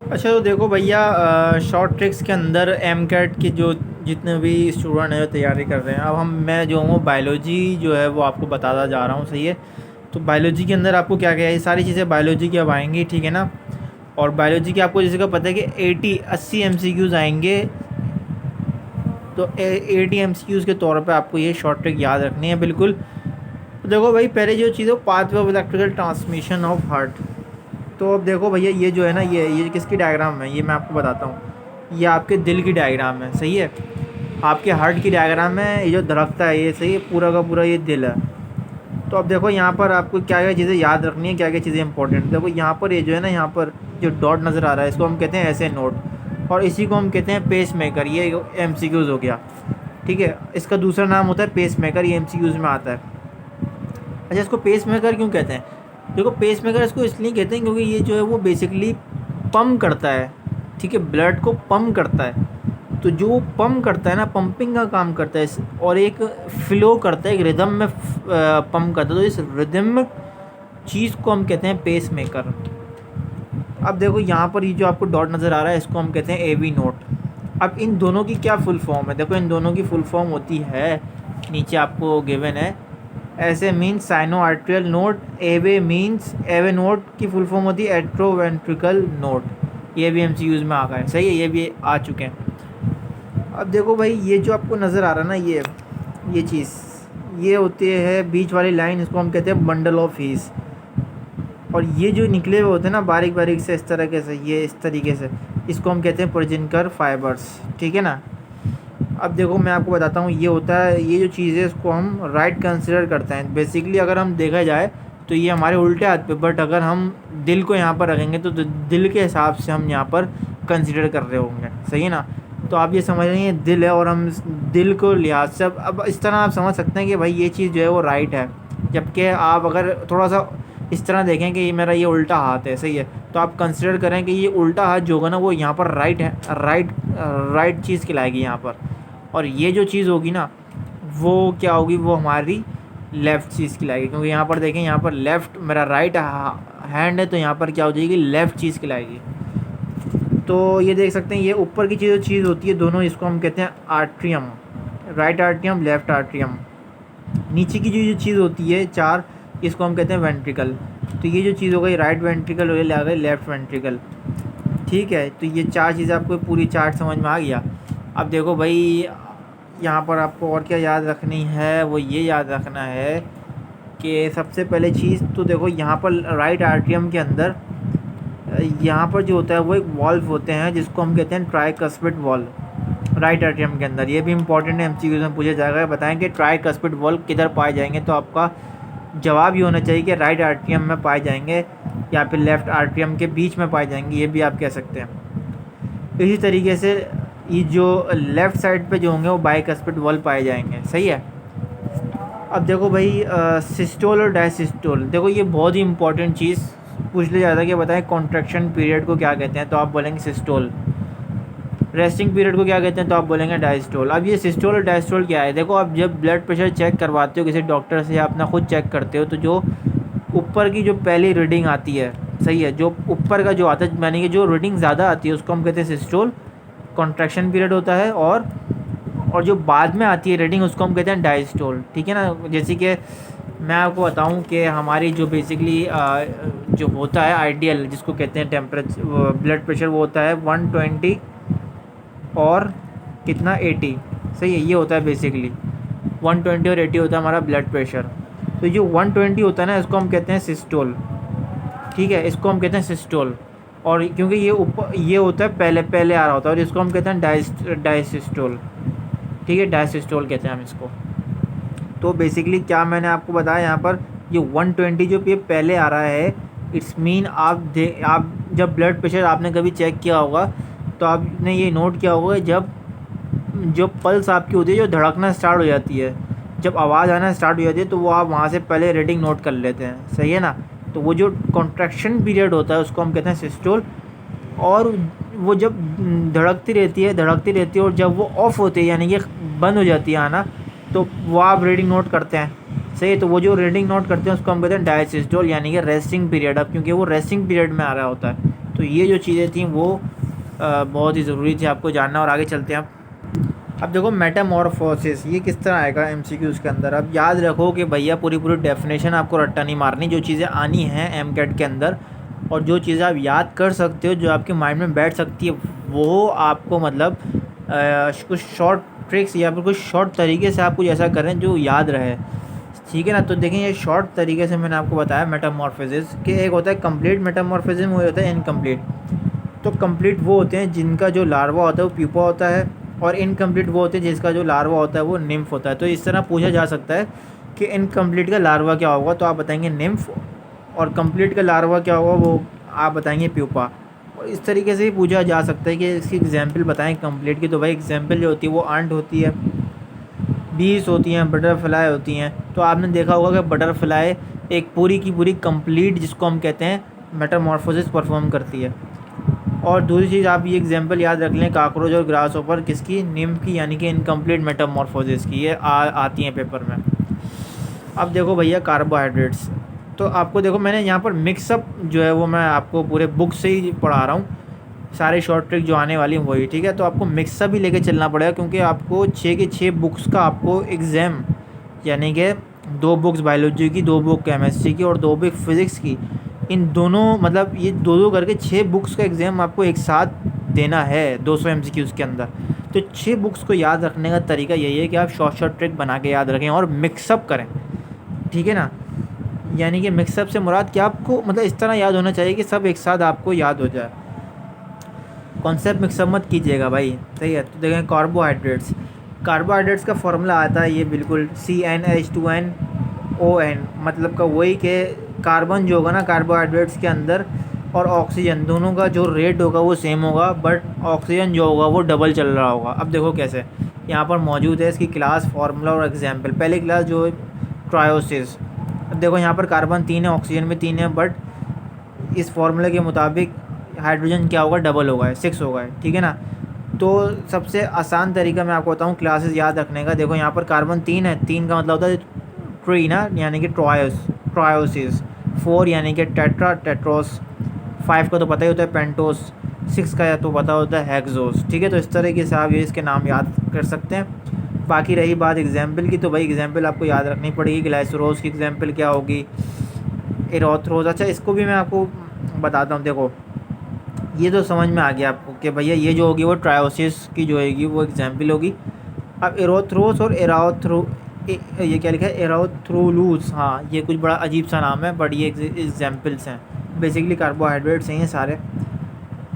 अच्छा तो देखो भैया, शॉर्ट ट्रिक्स के अंदर एम कैट के जो जितने भी स्टूडेंट हैं जो तैयारी कर रहे हैं, अब मैं जो हूँ बायोलॉजी जो है वो आपको बताता जा रहा हूँ, सही है। तो बायोलॉजी के अंदर आपको क्या क्या है, ये सारी चीज़ें बायोलॉजी की अब आएंगी, ठीक है ना। और बायोलॉजी की आपको जैसे का पता है कि 80 MCQs आएंगे। तो 80 MCQs के तौर पे आपको ये शॉर्ट ट्रिक याद रखनी है बिल्कुल। तो देखो भाई, पहले जो चीज़ है pathway of electrical transmission of heart. तो अब देखो भैया, ये जो है ना, ये किसकी डायग्राम है, ये मैं आपको बताता हूँ। ये आपके दिल की डायग्राम है, सही है। आपके हार्ट की डायग्राम है, ये जो धड़कता है ये, सही है, पूरा का पूरा ये दिल है। तो अब देखो यहाँ पर आपको क्या क्या चीज़ें याद रखनी है, क्या क्या चीज़ें इंपॉर्टेंट। देखो यहाँ पर ये जो है ना, यहाँ पर जो डॉट नज़र आ रहा है इसको हम कहते हैं ऐसे नोट, और इसी को हम कहते हैं पेस मेकर। ये MCQs हो गया, ठीक है। इसका दूसरा नाम होता है पेस मेकर, ये MCQs में आता है। अच्छा, इसको पेस मेकर क्यों कहते हैं? देखो, पेस मेकर इसको इसलिए कहते हैं क्योंकि ये जो है वो बेसिकली पम्प करता है, ठीक है, ब्लड को पम्प करता है। तो जो पम्प करता है ना, पंपिंग का काम करता है और एक फ्लो करता है, एक रिदम में पम्प करता है। तो इस रिदमिक चीज़ को हम कहते हैं पेस मेकर। अब देखो यहाँ पर ये जो आपको डॉट नज़र आ रहा है इसको हम कहते हैं AV नोट। अब इन दोनों की क्या फुल फॉर्म है? देखो, इन दोनों की फुल फॉर्म होती है, नीचे आपको गिवन है। ऐसे means sino atrial node, AV means AV node की फुल फॉर्म होती है एट्रोवेंट्रिकल नोट। ये भी MCQs में आ गए, सही है, ये भी आ चुके हैं। अब देखो भाई, ये जो आपको नज़र आ रहा है ना, ये चीज़, ये होती है बीच वाली लाइन, इसको हम कहते हैं बंडल ऑफ हीस। और ये जो निकले हुए होते हैं ना बारीक बारीक से, इस तरीके से, ये इस तरीके से, इसको हम कहते हैं प्रोजेनिकर फाइबर्स, ठीक है ना। अब देखो मैं आपको बताता हूँ, ये होता है, ये जो चीज़ है इसको हम राइट कंसिडर करते हैं। बेसिकली अगर हम देखा जाए तो ये हमारे उल्टे हाथ पे, बट अगर हम दिल को यहाँ पर रखेंगे तो दिल के हिसाब से हम यहाँ पर कंसिडर कर रहे होंगे, सही है ना। तो आप ये समझ रहे हैं दिल है, और हम दिल को लिहाज से अब इस तरह आप समझ सकते हैं कि भाई ये चीज़ जो है वो राइट है। जबकि आप अगर थोड़ा सा इस तरह देखें कि ये मेरा ये उल्टा हाथ है, सही है, तो आप कंसिडर करें कि ये उल्टा हाथ जो होगा ना वो यहाँ पर राइट है, राइट चीज़ कहलाएगी यहाँ पर। और ये जो चीज़ होगी ना वो क्या होगी, वो हमारी लेफ़्ट चीज़ खिलाएगी, क्योंकि यहाँ पर देखें, यहाँ पर लेफ़्ट मेरा राइट हैंड है, तो यहाँ पर क्या हो जाएगी, लेफ़्ट चीज़ खिलाएगी। तो ये देख सकते हैं, ये ऊपर की चीज़ होती है दोनों, इसको हम कहते हैं atrium, right atrium, left atrium. नीचे की जो चीज़ होती है चार, इसको हम कहते हैं वेंट्रिकल। तो ये जो चीज़ हो गई राइट वेंट्रिकल, और ये आ गई लेफ़्ट वेंट्रिकल, ठीक है। तो ये चार चीज़ें आपको पूरी चार्ट समझ में आ गया। अब देखो भाई, यहाँ पर आपको और क्या याद रखनी है, वो ये याद रखना है कि सबसे पहले चीज़ तो देखो, यहाँ पर राइट आर्ट्रियम के अंदर यहाँ पर जो होता है वो एक वॉल्व होते हैं जिसको हम कहते हैं ट्राइकस्पिड वॉल्व, राइट आर्ट्रियम के अंदर। ये भी इंपॉर्टेंट है, MCQs में पूछा जाएगा। बताएं कि ट्राइकस्पिड वॉल्व किधर पाए जाएंगे, तो आपका जवाब ये होना चाहिए कि राइट आर्ट्रियम में पाए जाएंगे, या फिर लेफ़्ट आर्ट्रियम के बीच में पाए जाएंगे, ये भी आप कह सकते हैं। इसी तरीके से ये जो लेफ़्ट साइड पे जो होंगे वो बाइकस्पिड वॉल्व पाए जाएंगे, सही है। अब देखो भाई, सिस्टोल और डायसिस्टोल, देखो ये बहुत ही इंपॉर्टेंट चीज़ पूछ लिया जाता है कि बताएं कॉन्ट्रैक्शन पीरियड को क्या कहते हैं, तो आप बोलेंगे सिस्टोल। रेस्टिंग पीरियड को क्या कहते हैं, तो आप बोलेंगे डायस्टोल। अब ये सिस्टोल और डायस्टोल क्या है? देखो, आप जब ब्लड प्रेशर चेक करवाते हो किसी डॉक्टर से या अपना खुद चेक करते हो, तो जो ऊपर की जो पहली रीडिंग आती है, सही है, जो ऊपर का जो आता है, यानी कि जो रीडिंग ज़्यादा आती है उसको हम कहते हैं सिस्टोल, कॉन्ट्रैक्शन पीरियड होता है। और जो बाद में आती है रीडिंग उसको हम कहते हैं डायस्टोल, ठीक है ना। जैसे कि मैं आपको बताऊं कि हमारी जो बेसिकली जो होता है आइडियल, जिसको कहते हैं टेम्परेचर, ब्लड प्रेशर, वो होता है 120 और कितना 80, सही है, ये होता है बेसिकली 120 और 80 होता है हमारा ब्लड प्रेशर। तो जो 120 होता है ना इसको हम कहते हैं सिस्टोल, ठीक है, इसको हम कहते हैं सिस्टोल। और क्योंकि ये ऊपर ये होता है पहले पहले आ रहा होता है, और इसको हम कहते हैं डायसिस्टोल, ठीक है, डायसिस्टोल कहते हैं हम इसको। तो बेसिकली क्या मैंने आपको बताया यहाँ पर, ये 120 जो ये पहले आ रहा है, इट्स मीन आप जब ब्लड प्रेशर आपने कभी चेक किया होगा तो आपने ये नोट किया होगा, जब जो पल्स आपकी होती है, जो धड़कना स्टार्ट हो जाती है, जब आवाज़ आना स्टार्ट हो जाती है, तो वो आप वहाँ से पहले रीडिंग नोट कर लेते हैं, सही है ना। तो वो जो कॉन्ट्रैक्शन पीरियड होता है उसको हम कहते हैं सिस्टोल। और वो जब धड़कती रहती है और जब वो ऑफ होती है, यानी कि बंद हो जाती है आना, तो वो आप रीडिंग नोट करते हैं, सही है। तो वो जो रीडिंग नोट करते हैं उसको हम कहते हैं डायसिस्टोल, यानी कि रेस्टिंग पीरियड। अब क्योंकि वो रेस्टिंग पीरियड में आ रहा होता है तो ये जो चीज़ें थी वो बहुत ही ज़रूरी थी आपको जानना। और आगे चलते हैं अब देखो मेटामॉर्फोसिस ये किस तरह आएगा एमसीक्यूज़ के अंदर। अब याद रखो कि भैया पूरी पूरी डेफिनेशन आपको रट्टा नहीं मारनी, जो चीज़ें आनी हैं एमकेट के अंदर और जो चीज़ें आप याद कर सकते हो, जो आपके माइंड में बैठ सकती है, वो आपको मतलब कुछ शॉर्ट ट्रिक्स या फिर कुछ शॉर्ट तरीके से आप कुछ ऐसा करें जो याद रहे, ठीक है ना। तो देखें ये शॉर्ट तरीके से मैंने आपको बताया मेटामॉर्फोसिस कि एक होता है कंप्लीट मेटामॉर्फोसिस, वो होता है इनकम्प्लीट। तो कंप्लीट वो होते हैं जिनका जो लार्वा होता है वो प्यूपा होता है, और इनकम्प्लीट वो होते हैं जिसका जो लार्वा होता है वो निम्फ होता है। तो इस तरह पूछा जा सकता है कि इनकम्प्लीट का लार्वा क्या होगा, तो आप बताएंगे निम्फ, और कंप्लीट का लार्वा क्या होगा वो आप बताएंगे प्यूपा। और इस तरीके से ही पूछा जा सकता है कि इसकी एग्जाम्पल बताएं कंप्लीट की। तो भाई एग्जाम्पल जो होती है वो आंट होती है, बीस होती हैं, बटरफ्लाई होती हैं। तो आपने देखा होगा कि बटरफ्लाई एक पूरी की पूरी कंप्लीट जिसको हम कहते हैं मेटामॉर्फोसिस परफॉर्म करती है। और दूसरी चीज़ आप ये एग्जांपल याद रख लें कॉकरोच और ग्रास ऊपर किसकी, निम्फ की, यानी कि इनकम्प्लीट मेटामॉर्फोसिस की। ये आती हैं पेपर में। अब देखो भैया कार्बोहाइड्रेट्स, तो आपको देखो मैंने यहाँ पर मिक्सअप जो है वो मैं आपको पूरे बुक से ही पढ़ा रहा हूँ, सारे शॉर्ट ट्रिक जो आने वाली हैं वही, ठीक है। तो आपको मिक्सअप ही लेके चलना पड़ेगा क्योंकि आपको 6 के 6 बुक्स का आपको एग्ज़ाम, यानी कि 2 बुक्स बायोलॉजी की, 2 बुक केमिस्ट्री की और 2 बुक फिज़िक्स की, इन दोनों मतलब ये 2-2 करके 6 बुक्स का एग्ज़ाम आपको एक साथ देना है 200 एमसीक्यूज़ के अंदर। तो 6 बुक्स को याद रखने का तरीका यही है कि आप शॉर्ट शॉर्ट ट्रिक बना के याद रखें और मिक्सअप करें, ठीक है ना। यानी कि मिक्सअप से मुराद कि आपको मतलब इस तरह याद होना चाहिए कि सब एक साथ आपको याद हो जाए। कॉन्सेप्ट मिक्सअप मत कीजिएगा भाई, सही है। तो देखें कार्बोहाइड्रेट्स, कार्बोहाइड्रेट्स का फॉर्मूला आता है ये बिल्कुल CnH2nOn, मतलब का वही कि कार्बन जो होगा ना कार्बोहाइड्रेट्स के अंदर और ऑक्सीजन दोनों का जो रेट होगा वो सेम होगा, बट ऑक्सीजन जो होगा वो डबल चल रहा होगा। अब देखो कैसे, यहाँ पर मौजूद है इसकी क्लास, फार्मूला और एग्जाम्पल। पहली क्लास जो ट्रायोसिस, अब देखो यहाँ पर कार्बन 3 है, ऑक्सीजन भी 3 है, बट इस फार्मूले के मुताबिक हाइड्रोजन क्या होगा, डबल होगा, 6 होगा, ठीक है ना। तो सबसे आसान तरीका मैं आपको बताऊँ क्लासेस याद रखने का। देखो यहाँ पर कार्बन 3 है, 3 का मतलब होता है ट्री ना, यानी कि ट्रायोसिस। 4 यानी कि टेट्रा टेट्रोस, 5 का तो पता ही होता है पेंटोस, 6 का तो पता होता है हेक्सोस, ठीक है। तो इस तरीके से आप ये इसके नाम याद कर सकते हैं। बाकी रही बात एग्जाम्पल की, तो भाई एग्जाम्पल आपको याद रखनी पड़ेगी। ग्लाइसरोस की एग्जाम्पल क्या होगी, एरोथ्रोस। अच्छा इसको भी मैं आपको बताता हूँ, देखो ये तो समझ में आ गया आपको कि भैया ये जो होगी वो ट्रायोसिस की जो होगी वो एग्जाम्पल होगी। अब एरोथ्रोस और ये क्या लिखा है, एरोथ्रोलूस, हाँ ये कुछ बड़ा अजीब सा नाम है, बट ये एग्जाम्पल्स हैं, बेसिकली कार्बोहाइड्रेट्स हैं ये सारे।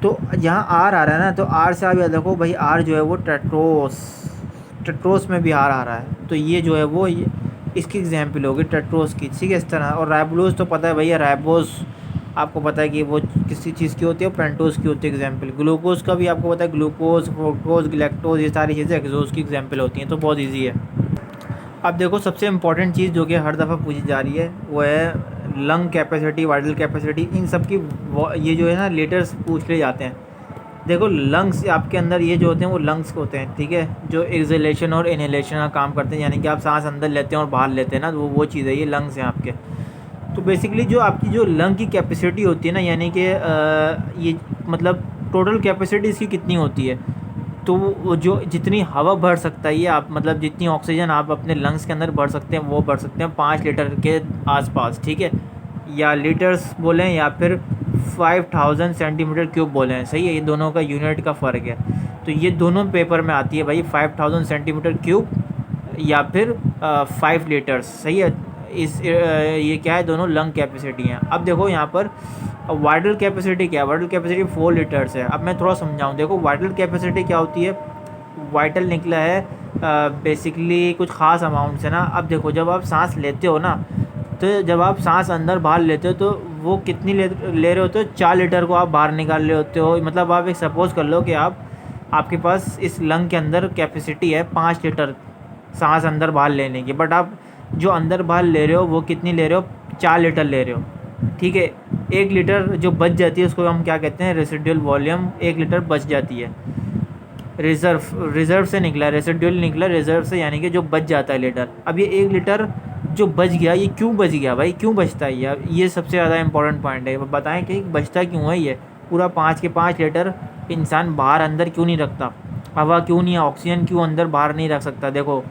तो यहाँ आर आ रहा है ना, तो आर से आप याद रखो भाई, आर जो है वो टेट्रोस में भी आर आ रहा है, तो ये जो है वो इसकी एग्जाम्पल होगी टेट्रोस की, ठीक है इस तरह। और राइबोलोज तो पता है भैया, राइबोस आपको पता है कि वो किसी चीज़ की होती है, पेंटोस की होती है एग्जाम्पल। ग्लूकोज का भी आपको पता है, ग्लूकोज, फ्रुक्टोज, ग्लैक्टोज, ये सारी चीज़ें एक्सोज की एग्जाम्पल होती हैं, तो बहुत ईजी है। अब देखो सबसे इंपॉर्टेंट चीज़ जो कि हर दफ़ा पूछी जा रही है वो है लंग कैपेसिटी, वाइटल कैपेसिटी, इन सब की ये जो है ना लेटर्स पूछ ले जाते हैं। देखो लंग्स आपके अंदर ये जो होते हैं वो लंग्स होते हैं, ठीक है, जो एक्सहेलेशन और इनहेलेशन का काम करते हैं, यानी कि आप सांस अंदर लेते हैं और बाहर लेते हैं ना, तो वो चीज़ है, ये लंग्स हैं आपके। तो बेसिकली जो आपकी जो लंग की कैपेसिटी होती है ना, यानी कि ये मतलब टोटल कैपेसिटी इसकी कितनी होती है, तो वो जो जितनी हवा भर सकता है ये आप मतलब जितनी ऑक्सीजन आप अपने लंग्स के अंदर भर सकते हैं वो भर सकते हैं 5 लीटर के आसपास, ठीक है, या लीटर्स बोलें या फिर 5000 सेंटीमीटर क्यूब बोलें, सही है, ये दोनों का यूनिट का फ़र्क है। तो ये दोनों पेपर में आती है भाई, 5000 सेंटीमीटर क्यूब या फिर 5 लीटर्स, सही है। ये क्या है, दोनों लंग कैपेसिटी हैं। अब देखो यहाँ पर वाइटल कैपेसिटी क्या है, वाइटल कैपेसिटी 4 लीटर्स है। अब मैं थोड़ा समझाऊँ, देखो वाइटल कैपेसिटी क्या होती है, वाइटल निकला है बेसिकली कुछ ख़ास अमाउंट से ना। अब देखो जब आप सांस लेते हो ना, तो जब आप सांस अंदर बाहर लेते हो तो वो कितनी ले रहे होते हो, 4 लीटर को आप बाहर निकाल रहे होते हो। मतलब आप एक सपोज़ कर लो कि आपके पास इस लंग के अंदर कैपेसिटी है 5 लीटर सांस अंदर बाहर लेने की, बट आप जो अंदर बाहर ले रहे हो वो कितनी ले रहे हो, 4 लीटर ले रहे हो, ठीक है। 1 लीटर जो बच जाती है उसको हम क्या कहते हैं, रेसिडुअल वॉल्यूम, 1 लीटर बच जाती है। रिज़र्व से निकला, रेसिडुअल निकला रिज़र्व से, यानी कि जो बच जाता है लीटर। अब ये 1 लीटर जो बच गया, ये क्यों बच गया भाई, क्यों बचता है ये सबसे ज़्यादा इंपॉर्टेंट पॉइंट है, बताएं कि बचता क्यों है ये। पूरा 5 के 5 लीटर इंसान बाहर अंदर क्यों नहीं रखता, हवा क्यों नहीं, ऑक्सीजन क्यों अंदर बाहर नहीं रख सकता? देखो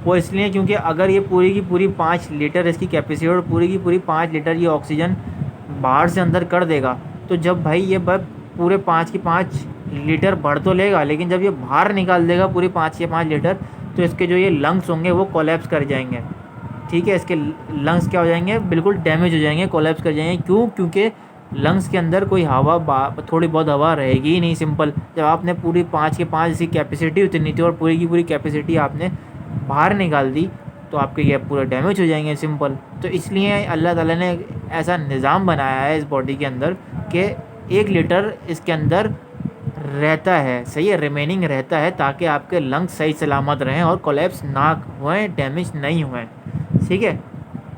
वो इसलिए क्योंकि अगर ये पूरी की पूरी 5 लीटर इसकी कैपेसिटी और पूरी की पूरी 5 लीटर ये ऑक्सीजन बाहर से अंदर कर देगा, तो जब भाई ये पूरे 5 की 5 लीटर भर तो लेगा, लेकिन जब ये बाहर निकाल देगा पूरी 5 के 5 लीटर, तो इसके जो ये लंग्स होंगे वो कोलैप्स कर जाएंगे। ठीक है, इसके लंग्स क्या हो जाएंगे, बिल्कुल डैमेज हो जाएंगे, कोलैप्स कर जाएंगे। क्यों? क्योंकि लंग्स के अंदर कोई हवा, थोड़ी बहुत हवा रहेगी ही नहीं। सिंपल, जब आपने पूरी 5 के 5 इसकी कैपेसिटी उतनी थी और पूरी की पूरी कैपेसिटी आपने बाहर निकाल दी, तो आपके ये पूरा डैमेज हो जाएंगे। सिंपल। तो इसलिए अल्लाह ताला ने ऐसा निज़ाम बनाया है इस बॉडी के अंदर कि 1 लीटर इसके अंदर रहता है, सही है, रिमेनिंग रहता है, ताकि आपके लंग्स सही सलामत रहें और कोलैप्स ना हुए, डैमेज नहीं हुए। ठीक है।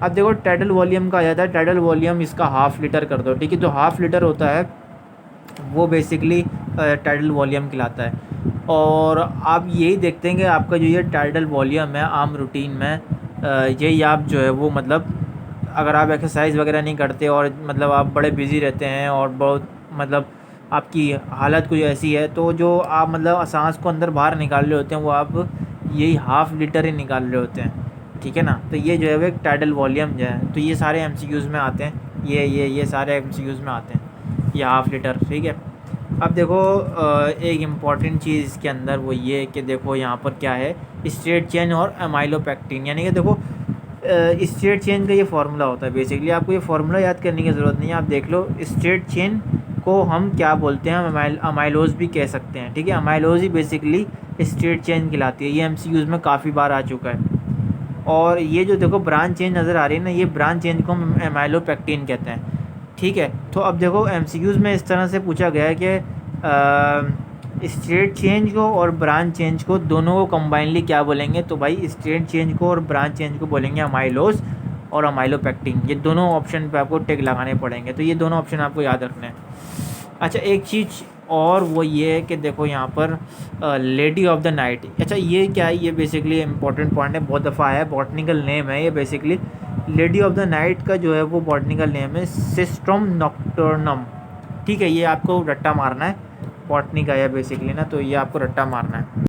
अब देखो टाइडल वॉल्यूम का आ जाता है, टाइडल वॉल्यूम इसका हाफ़ लीटर कर दो। ठीक है, जो हाफ़ लीटर होता है वो बेसिकली टाइडल वॉल्यूम कहलाता है। और आप यही देखते हैं कि आपका जो ये टाइडल वॉल्यूम है आम रूटीन में, यही आप जो है वो मतलब अगर आप एक्सरसाइज वगैरह नहीं करते और मतलब आप बड़े बिज़ी रहते हैं और बहुत मतलब आपकी हालत कुछ ऐसी है, तो जो आप मतलब सांस को अंदर बाहर निकाल रहे होते हैं वो आप यही हाफ़ लीटर ही निकाल रहे होते हैं। ठीक है ना। तो ये जो है वो एक टाइडल वॉल्यूम जो है, तो ये सारे एमसीक्यूज़ में आते हैं, ये सारे एमसीक्यूज़ में आते हैं, ये हाफ़ लीटर। ठीक है। अब देखो एक इम्पॉर्टेंट चीज़ इसके अंदर वो ये है कि देखो यहाँ पर क्या है, स्टेट चेंज और अमाइलोपेक्टिन। यानी कि देखो स्टेट चेंज का ये फार्मूला होता है। बेसिकली आपको ये फार्मूला याद करने की ज़रूरत नहीं है, आप देख लो। स्टेट चेंज को हम क्या बोलते हैं, हम अमाइलोज भी कह सकते हैं। ठीक है, अमाइलोज ही बेसिकली स्टेट चेंज कहलाती है। ये एमसीक्यूज़ में काफ़ी बार आ चुका है। और ये जो देखो ब्रांच चेंज नज़र आ रही है ना, ये ब्रांच चेंज को हम अमाइलोपेक्टिन कहते हैं। ठीक है। तो अब देखो एमसीक्यूज़ में इस तरह से पूछा गया है कि स्टेट चेंज को और ब्रांच चेंज को दोनों को कंबाइनली क्या बोलेंगे, तो भाई स्टेट चेंज को और ब्रांच चेंज को बोलेंगे अमाइलोज और अमाइलोपेक्टिन। ये दोनों ऑप्शन पे आपको टिक लगाने पड़ेंगे, तो ये दोनों ऑप्शन आपको याद रखने हैं। अच्छा, एक चीज़ और वो ये है कि देखो यहाँ पर लेडी ऑफ द नाइट। अच्छा, ये क्या है, ये बेसिकली इंपॉर्टेंट पॉइंट है, बहुत दफ़ा है, बॉटनिकल नेम है ये basically. Lady of the night का जो है वो बॉटनिकल नेम है सिस्ट्रम नॉक्टर्नम। ठीक है, ये आपको रट्टा मारना है, बॉटनी का है बेसिकली ना, तो ये आपको रट्टा मारना है।